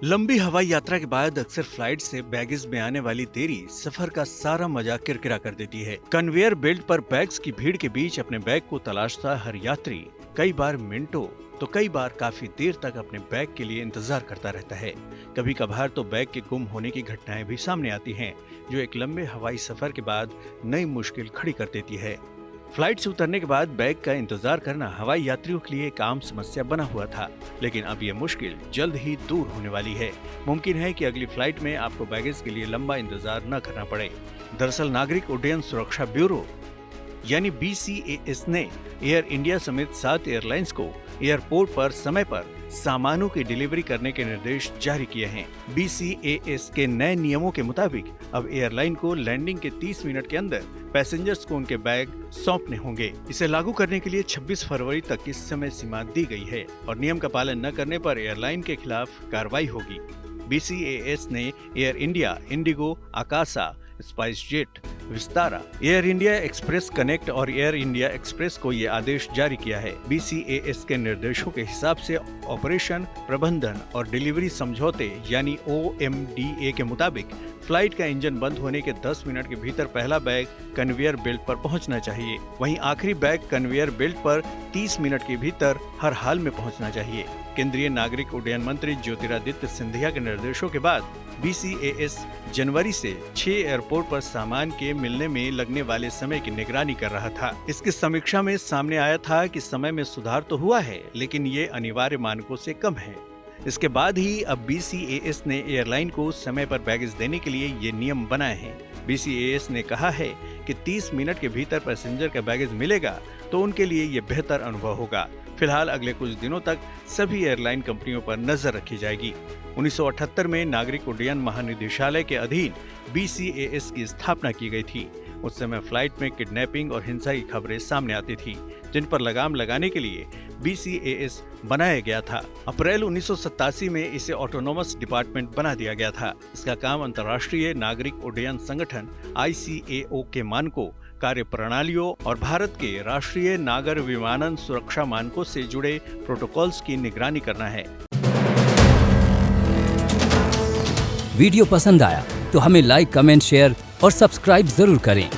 लंबी हवाई यात्रा के बाद अक्सर फ्लाइट से बैगेज में आने वाली देरी सफर का सारा मजा किरकिरा कर देती है। कन्वेयर बेल्ट पर बैग्स की भीड़ के बीच अपने बैग को तलाशता हर यात्री कई बार मिनटों तो कई बार काफी देर तक अपने बैग के लिए इंतजार करता रहता है। कभी कभार तो बैग के गुम होने की घटनाएं भी सामने आती हैं, जो एक लंबे हवाई सफर के बाद नई मुश्किल खड़ी कर देती है। फ्लाइट से उतरने के बाद बैग का इंतजार करना हवाई यात्रियों के लिए एक आम समस्या बना हुआ था, लेकिन अब यह मुश्किल जल्द ही दूर होने वाली है। मुमकिन है कि अगली फ्लाइट में आपको बैगेज के लिए लंबा इंतजार न करना पड़े। दरअसल नागरिक उड्डयन सुरक्षा ब्यूरो यानी BCAS ने एयर इंडिया समेत 7 एयरलाइंस को एयरपोर्ट पर समय पर सामानों की डिलीवरी करने के निर्देश जारी किए हैं। BCAS के नए नियमों के मुताबिक अब एयरलाइन को लैंडिंग के 30 मिनट के अंदर पैसेंजर्स को उनके बैग सौंपने होंगे। इसे लागू करने के लिए 26 फरवरी तक की समय सीमा दी गई है और नियम का पालन न करने पर एयरलाइन के खिलाफ कार्रवाई होगी। BCAS ने Air India, IndiGo, Akasa, SpiceJet, Vistara, Air India Express Connect और एयर इंडिया एक्सप्रेस को ये आदेश जारी किया है। BCAS के निर्देशों के हिसाब से ऑपरेशन, प्रबंधन और डिलीवरी समझौते यानी OMDA के मुताबिक फ्लाइट का इंजन बंद होने के 10 मिनट के भीतर पहला बैग कन्वेयर बेल्ट पर पहुंचना चाहिए। वहीं आखिरी बैग कन्वेयर बेल्ट पर 30 मिनट के भीतर हर हाल में पहुंचना चाहिए। केंद्रीय नागरिक उड्डयन मंत्री ज्योतिरादित्य सिंधिया के निर्देशों के बाद BCAS जनवरी से 6 एयरपोर्ट पर सामान के मिलने में लगने वाले समय की निगरानी कर रहा था। इसकी समीक्षा में सामने आया था कि समय में सुधार तो हुआ है, लेकिन ये अनिवार्य मानकों से कम है। इसके बाद ही अब BCAS ने एयरलाइन को समय पर बैगेज देने के लिए ये नियम बनाए हैं। BCAS ने कहा है कि 30 मिनट के भीतर पैसेंजर का बैगेज मिलेगा तो उनके लिए ये बेहतर अनुभव होगा। फिलहाल अगले कुछ दिनों तक सभी एयरलाइन कंपनियों पर नजर रखी जाएगी। 1978 में नागरिक उड्डयन महानिदेशालय के अधीन BCAS की स्थापना की गई थी। उस समय फ्लाइट में किडनैपिंग और हिंसा की खबरें सामने आती थी, जिन पर लगाम लगाने के लिए BCAS बनाया गया था। अप्रैल 1987 में इसे ऑटोनोमस डिपार्टमेंट बना दिया गया था। इसका काम अंतर्राष्ट्रीय नागरिक उड्डयन संगठन ICAO के मानकों, कार्य प्रणालियों और भारत के राष्ट्रीय नागर विमानन सुरक्षा मानकों से जुड़े प्रोटोकॉल्स की निगरानी करना है। वीडियो पसंद आया तो हमें लाइक, कमेंट, शेयर और सब्सक्राइब जरूर करें।